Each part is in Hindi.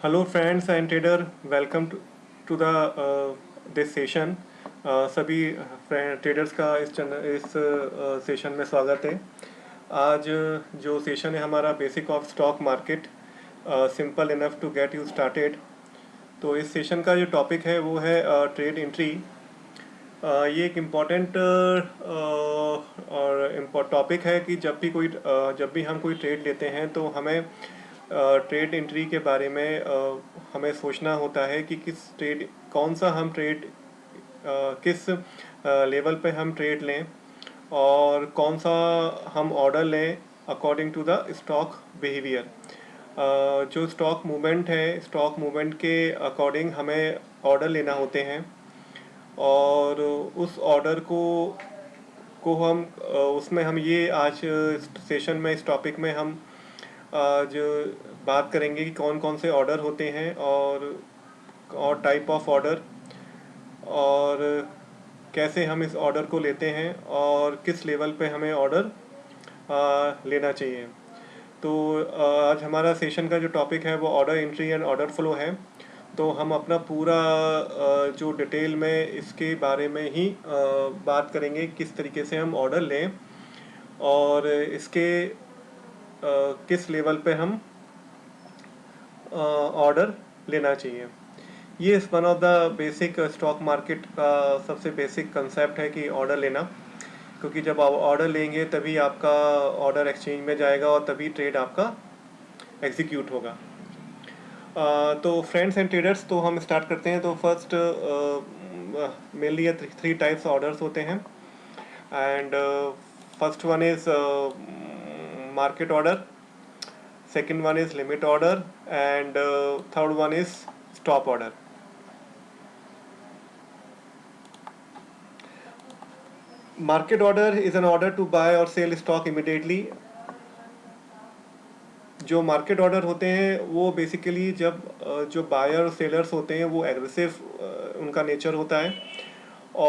Hello friends and trader, welcome to the this session. सभी ट्रेडर्स का इस सेशन में स्वागत है। आज जो सेशन है हमारा basic of stock market, simple enough to get you started. तो इस सेशन का जो टॉपिक है वो है ट्रेड एंट्री। ये एक इम्पॉर्टेंट और टॉपिक है कि जब भी हम कोई ट्रेड लेते हैं तो हमें ट्रेड एंट्री के बारे में हमें सोचना होता है कि कौन सा हम ट्रेड किस लेवल पे हम ट्रेड लें और कौन सा हम ऑर्डर लें according to the stock behaviour. जो स्टॉक मूवमेंट के अकॉर्डिंग हमें ऑर्डर लेना होते हैं और उस ऑर्डर को हम उसमें हम ये आज सेशन में इस टॉपिक में हम आज बात करेंगे कि कौन कौन से ऑर्डर होते हैं और टाइप ऑफ ऑर्डर और कैसे हम इस ऑर्डर को लेते हैं और किस लेवल पे हमें ऑर्डर लेना चाहिए। तो आज हमारा सेशन का जो टॉपिक है वो order entry and order flow है। तो हम अपना पूरा जो डिटेल में इसके बारे में ही बात करेंगे किस तरीके से हम ऑर्डर लें और इसके किस लेवल पे हम ऑर्डर लेना चाहिए। ये one of the basic stock market का सबसे बेसिक कंसेप्ट है कि ऑर्डर लेना, क्योंकि जब आप ऑर्डर लेंगे तभी आपका ऑर्डर एक्सचेंज में जाएगा और तभी ट्रेड आपका एग्जीक्यूट होगा। तो फ्रेंड्स एंड ट्रेडर्स, तो हम स्टार्ट करते हैं। तो फर्स्ट मेनली ये थ्री टाइप्स ऑर्डर्स होते हैं and first one is market order, second one is limit order and third one is stop order. Market order is an order to buy or sell stock immediately. जो मार्केट ऑर्डर होते हैं वो बेसिकली जब जो बायर और सेलर्स होते हैं वो एग्रेसिव उनका नेचर होता है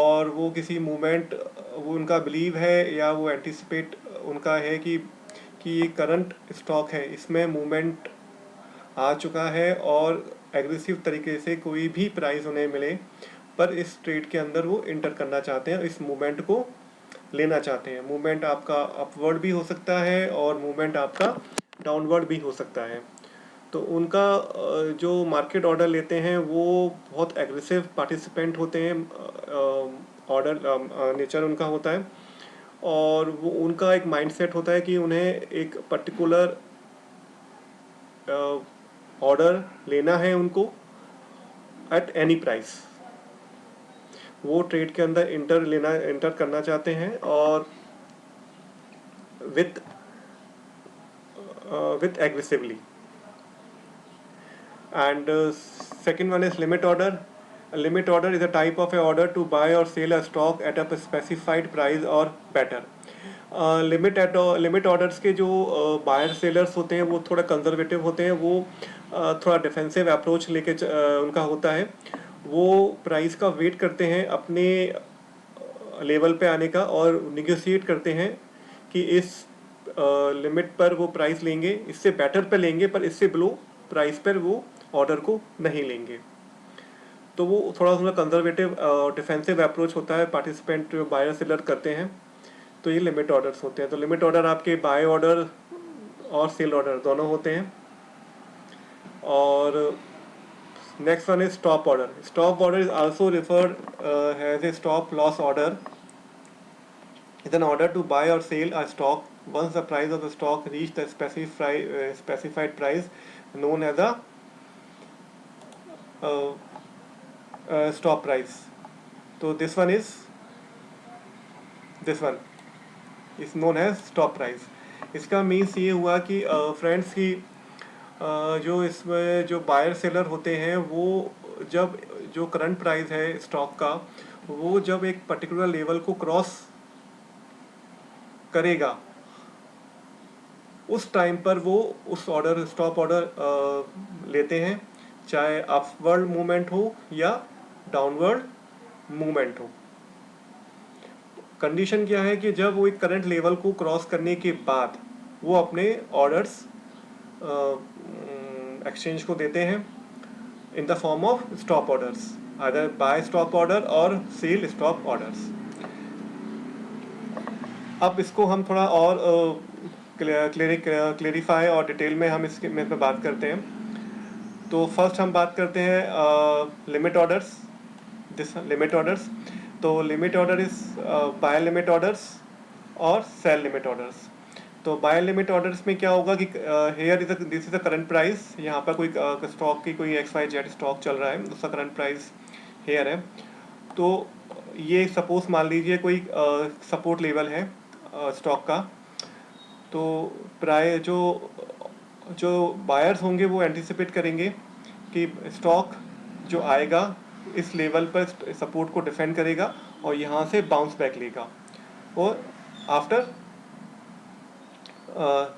और वो किसी मूवमेंट वो उनका बिलीव है या वो एंटिसिपेट उनका है कि ये करंट स्टॉक है, इसमें मूवमेंट आ चुका है और एग्रेसिव तरीके से कोई भी प्राइस उन्हें मिले पर इस ट्रेड के अंदर वो इंटर करना चाहते हैं, इस मूवमेंट को लेना चाहते हैं। मूवमेंट आपका अपवर्ड भी हो सकता है और मूवमेंट आपका डाउनवर्ड भी हो सकता है। तो उनका जो मार्केट ऑर्डर लेते हैं वो बहुत एग्रेसिव पार्टिसिपेंट होते हैं, ऑर्डर नेचर उनका होता है और वो उनका एक माइंडसेट होता है कि उन्हें एक पर्टिकुलर ऑर्डर लेना है उनको एट एनी प्राइस। वो ट्रेड के अंदर इंटर करना चाहते हैं और with aggressively. And second one is limit order. A limit order is a type of a order to buy or sell a stock at a specified price or better. Limit orders के जो बायर सेलर्स होते हैं वो थोड़ा कंजर्वेटिव होते हैं, वो थोड़ा डिफेंसिव अप्रोच लेके उनका होता है। वो प्राइस का वेट करते हैं अपने लेवल पे आने का और निगोशिएट करते हैं कि इस लिमिट पर वो प्राइस लेंगे, इससे बेटर पे लेंगे पर इससे बिलो प्राइस पर वो ऑर्डर को नहीं लेंगे। तो वो थोड़ा थोड़ा कंजर्वेटिव डिफेंसिव अप्रोच होता है पार्टिसिपेंट जो बायर सेलर करते हैं। तो ये लिमिट ऑर्डर्स होते हैं। तो लिमिट ऑर्डर आपके बाय ऑर्डर और सेल ऑर्डर दोनों होते हैं। और next one is stop order. Stop order is also referred has a stop loss order, is an order to buy or sell a stock once the price of the stock reach the specified price known as a stop price. So this one is known as stop price. इसका मीन्स ये हुआ कि फ्रेंड्स की जो इसमें जो बायर सेलर होते हैं वो जब जो करंट प्राइस है स्टॉक का वो जब एक पर्टिकुलर लेवल को क्रॉस करेगा उस टाइम पर वो उस ऑर्डर स्टॉप ऑर्डर लेते हैं, चाहे अपवर्ड मूवमेंट हो या डाउनवर्ड मूवमेंट हो। कंडीशन क्या है कि जब वो एक करंट लेवल को क्रॉस करने के बाद वो अपने ऑर्डर्स एक्सचेंज को देते हैं in the form of stop orders, either buy stop order or sell stop orders. अब इसको हम थोड़ा और क्लेरिफाई और डिटेल में हम इसके में बात करते हैं. तो फर्स्ट हम बात करते हैं limit orders. This limit orders. तो limit order is buy limit orders और सेल लिमिट ऑर्डर्स. तो बाय लिमिट ऑर्डर्स में क्या होगा कि here is this is the current price. यहाँ पर कोई स्टॉक की कोई XYZ स्टॉक चल रहा है, उसका करंट प्राइस हेयर है. तो ये सपोज मान लीजिए कोई सपोर्ट लेवल है स्टॉक का. तो प्राय जो बायर्स होंगे वो एंटिसिपेट करेंगे कि स्टॉक जो आएगा इस लेवल पर सपोर्ट को डिफेंड करेगा और यहाँ से बाउंस बैक लेगा और आफ्टर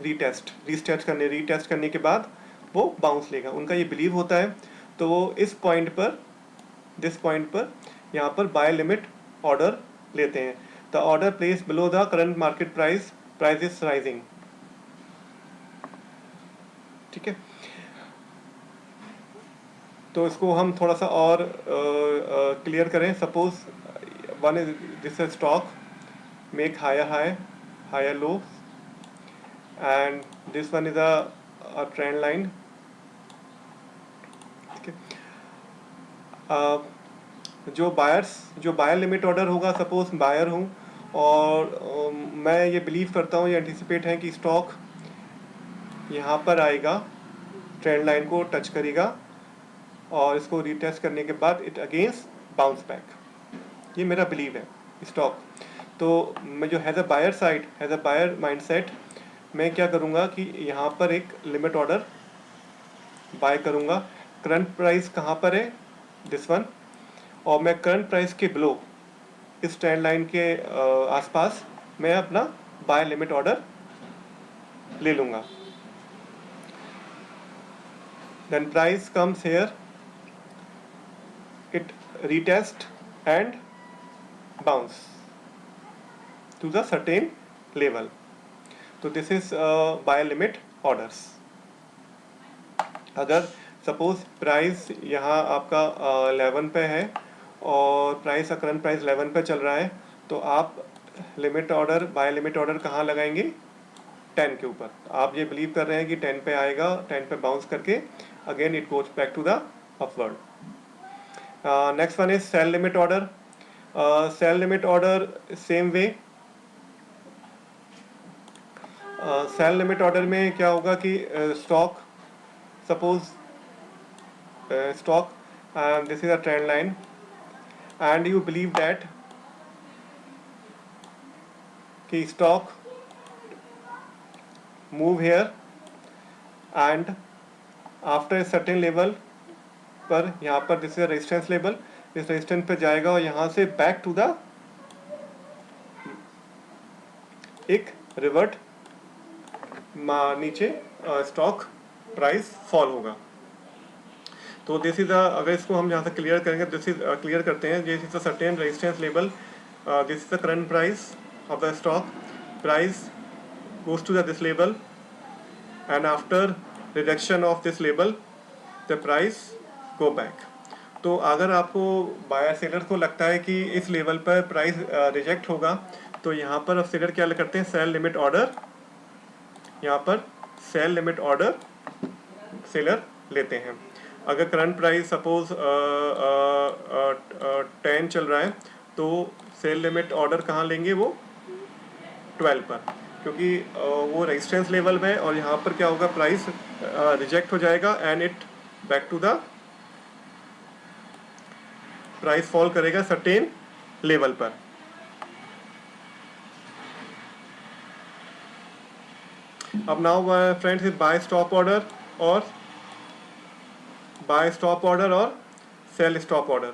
रीटेस्ट करने के बाद वो बाउंस लेगा. उनका ये बिलीव होता है. तो वो इस पॉइंट पर यहाँ पर बाय लिमिट ऑर्डर लेते हैं. The order place below the current market price is rising. ठीक है. तो इसको हम थोड़ा सा और क्लियर करें. Suppose one is this stock make higher low and this one is a trend line. Okay. जो बायर लिमिट ऑर्डर होगा, सपोज बायर हूँ और मैं ये बिलीव करता हूँ, ये एंटिसिपेट है कि स्टॉक यहाँ पर आएगा, ट्रेंड लाइन को टच करेगा और इसको रीटेस्ट करने के बाद इट अगेंस्ट बाउंस बैक. ये मेरा बिलीव है स्टॉक. तो मैं जो हैज़ अ बायर माइंडसेट मैं क्या करूँगा कि यहाँ पर एक लिमिट ऑर्डर बाय करूँगा. करंट प्राइस कहाँ पर है, दिस वन, और मैं करंट प्राइस के बिलो इस ट्रेंड लाइन के आसपास मैं अपना बाय लिमिट ऑर्डर ले लूँगा. Then price comes here, it retest and bounce to the certain level. तो this is buy limit orders. अगर सपोज प्राइस यहाँ आपका 11 पे है और प्राइस का करंट प्राइस 11 पे चल रहा है, तो आप बाय लिमिट ऑर्डर कहाँ लगाएंगे, 10 के ऊपर. आप ये बिलीव कर रहे हैं कि 10 पे आएगा, 10 पे बाउंस करके again it goes back to the upward. Next one is sell limit order. Sell limit order same way. Sell limit order में क्या होगा कि stock suppose stock this is a trend line and you believe that कि stock move here and after certain level पर यहाँ पर दिस इज रेजिस्टेंस लेवल, इस रेजिस्टेंस पे जाएगा और यहाँ से बैक टू द एक रिवर्ट नीचे स्टॉक प्राइस फॉल होगा. तो दिस इज अगर इसको हम यहाँ से क्लियर करेंगे, दिस इज क्लियर करते हैं, this is a certain resistance level, this is the current price of the stock, price goes to this level and after reduction of this level the price go back. तो अगर आपको बायर सेलर को लगता है कि इस लेवल पर प्राइस रिजेक्ट होगा, तो यहाँ पर अब सेलर क्या करते हैं, सेल लिमिट ऑर्डर, यहाँ पर सेल लिमिट ऑर्डर सेलर लेते हैं. अगर करंट प्राइस सपोज 10 चल रहा है, तो सेल लिमिट ऑर्डर कहाँ लेंगे, वो 12 पर, क्योंकि वो रेजिस्टेंस लेवल में और यहाँ पर क्या होगा, प्राइस रिजेक्ट हो जाएगा and it back to the price fall करेगा सर्टेन लेवल पर. अब now friends is buy stop order और सेल स्टॉप ऑर्डर.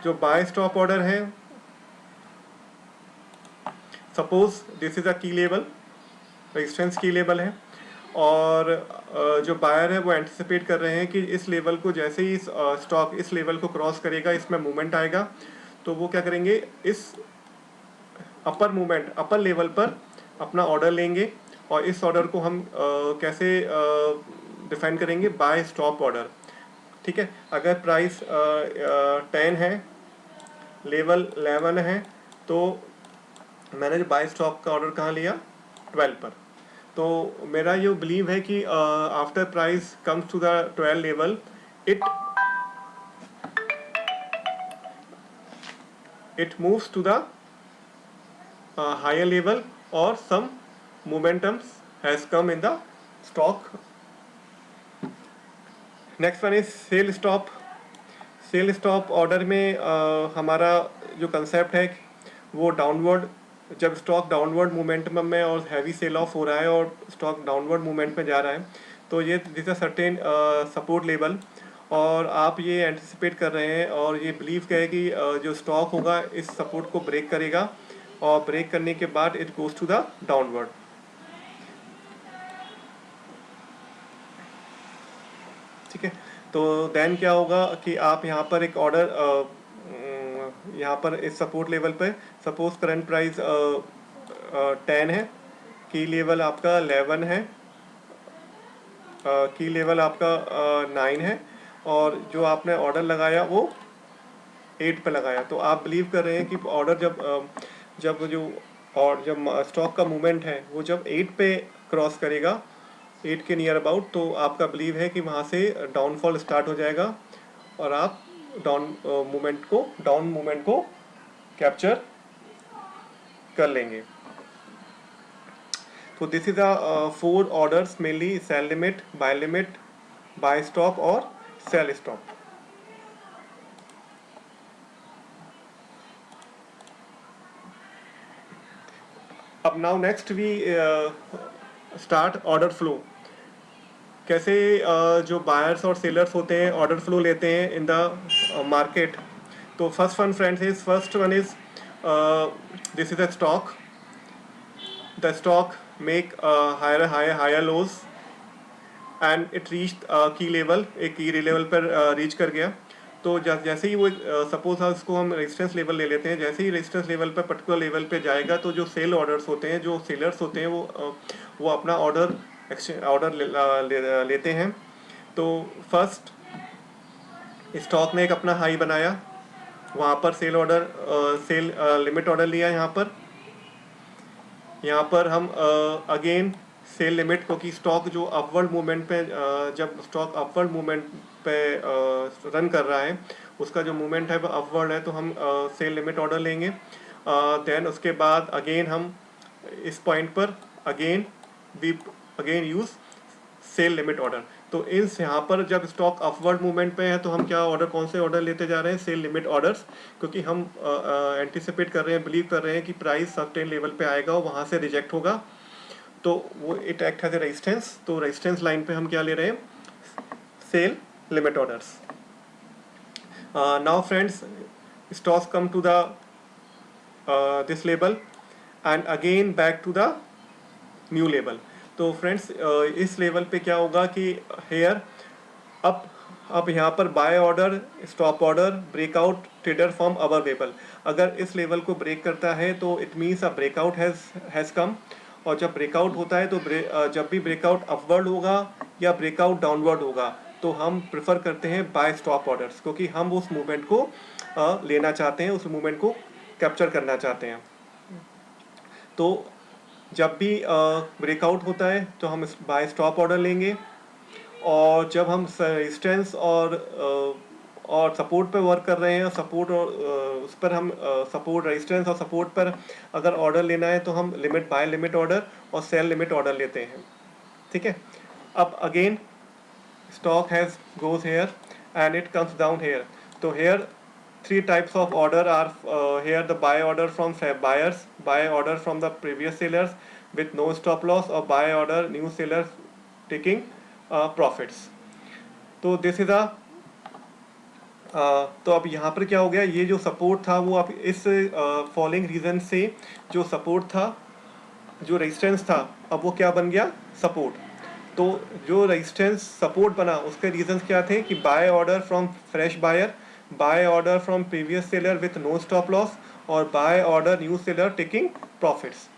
जो बाय स्टॉप ऑर्डर है, suppose this is a key level, resistance की लेवल है और जो बायर है वो एंटिसिपेट कर रहे हैं कि इस लेवल को जैसे ही स्टॉक इस लेवल को क्रॉस करेगा, इसमें मूवमेंट आएगा, तो वो क्या करेंगे, इस अपर लेवल पर अपना ऑर्डर लेंगे और इस ऑर्डर को हम कैसे डिफाइन करेंगे, बाय स्टॉप ऑर्डर. ठीक है, अगर प्राइस 10 है, लेवल 11 है, तो मैंने जो बाय स्टॉप का ऑर्डर कहाँ लिया, 12 पर। तो मेरा ये बिलीव है कि after price comes to the 12 level, it moves to the higher level or some momentum has come in the stock. Next one is sell stop. Sell stop order में हमारा जो कंसेप्ट है वो डाउनवर्ड, जब स्टॉक डाउनवर्ड मोमेंटम में और हैवी सेल ऑफ हो रहा है और स्टॉक डाउनवर्ड मूवमेंट में जा रहा है, तो ये this a certain support level, और आप ये एंटिसिपेट कर रहे हैं और ये बिलीव है कि जो स्टॉक होगा इस सपोर्ट को ब्रेक करेगा, और ब्रेक करने के बाद it goes to the downward. ठीक है, तो देन क्या होगा कि आप यहाँ पर एक ऑर्डर, यहाँ पर इस सपोर्ट लेवल पे सपोज करंट प्राइस 10 है, की लेवल आपका 11 है, की लेवल आपका 9 है, और जो आपने ऑर्डर लगाया वो 8 पे लगाया। तो आप बिलीव कर रहे हैं कि ऑर्डर जब स्टॉक का मूवमेंट है वो जब 8 पे क्रॉस करेगा, 8 के नियर अबाउट, तो आपका बिलीव है कि वहाँ से डाउनफॉल स्टार्ट हो जाएगा और आप डाउन मूवमेंट को कैप्चर कर लेंगे। तो this is the 4 orders mainly: sell limit, buy stop और सेल स्टॉप। अब now next we start order flow. कैसे जो बायर्स और सेलर्स होते हैं ऑर्डर फ्लो लेते हैं इन द मार्केट। तो first one is this is a stock, the stock make higher lows and it reach key level, एक की लेवल पर रीच कर गया। तो जैसे ही वो सपोज इसको हम रेजिस्टेंस लेवल ले लेते हैं, जैसे ही रेजिस्टेंस लेवल पर पर्टिकुलर लेवल पे जाएगा तो जो सेल ऑर्डर्स होते हैं, जो सेलर्स होते हैं, वो अपना ऑर्डर लेते हैं। तो फर्स्ट स्टॉक ने एक अपना हाई बनाया, वहाँ पर सेल लिमिट ऑर्डर लिया। यहाँ पर हम अगेन सेल लिमिट, क्योंकि स्टॉक जो अपवर्ड मूवमेंट पे जब स्टॉक अपवर्ड मूवमेंट पे रन कर रहा है, उसका जो मूवमेंट है वो अपवर्ड है, तो हम सेल लिमिट ऑर्डर लेंगे। देन उसके बाद अगेन हम इस पॉइंट पर again use sell limit order. तो यहाँ पर जब स्टॉक अपवर्ड मूवमेंट पे है तो हम कौन से ऑर्डर लेते जा रहे हैं, सेल लिमिट ऑर्डर्स, क्योंकि हम एंटिसिपेट कर रहे हैं, बिलीव कर रहे हैं कि प्राइस सर्टेन लेवल पे आएगा और वहाँ से रिजेक्ट होगा, तो वो it act has a resistance. तो रेजिस्टेंस लाइन पे हम क्या ले रहे हैं, sell limit orders. Now friends, stocks come to the this level and again back to the new level. तो फ्रेंड्स इस लेवल पे क्या होगा कि हेयर अब यहाँ पर buy order, stop order, breakout trader form available. अगर इस लेवल को ब्रेक करता है तो it means a breakout has कम, और जब ब्रेकआउट होता है तो जब भी ब्रेकआउट अपवर्ड होगा या ब्रेकआउट डाउनवर्ड होगा तो हम प्रेफर करते हैं बाय स्टॉप ऑर्डर्स, क्योंकि हम उस मूवमेंट को लेना चाहते हैं, उस मूवमेंट को कैप्चर करना चाहते हैं। तो जब भी ब्रेकआउट होता है तो हम बाय स्टॉप ऑर्डर लेंगे, और जब हम रेजिस्टेंस और सपोर्ट पे वर्क कर रहे हैं, सपोर्ट और उस पर हम सपोर्ट, रेजिस्टेंस और सपोर्ट पर अगर ऑर्डर लेना है तो हम बाय लिमिट ऑर्डर और सेल लिमिट ऑर्डर लेते हैं। ठीक है, अब again stock goes hair and it comes down here. तो hair 3 types of order are here: the buy order from buyers, buy order from the previous sellers with no stop loss, or buy order new sellers taking profits. तो दिस इज तो अब यहाँ पर क्या हो गया, ये जो सपोर्ट था वो अब इस फॉलोइंग रीजन से जो सपोर्ट था, जो रेजिस्टेंस था, अब वो क्या बन गया, सपोर्ट। तो जो रेजिस्टेंस सपोर्ट बना उसके रीजंस क्या थे कि buy order from fresh buyer, buy order from previous seller with no stop loss, और buy order new seller taking profits.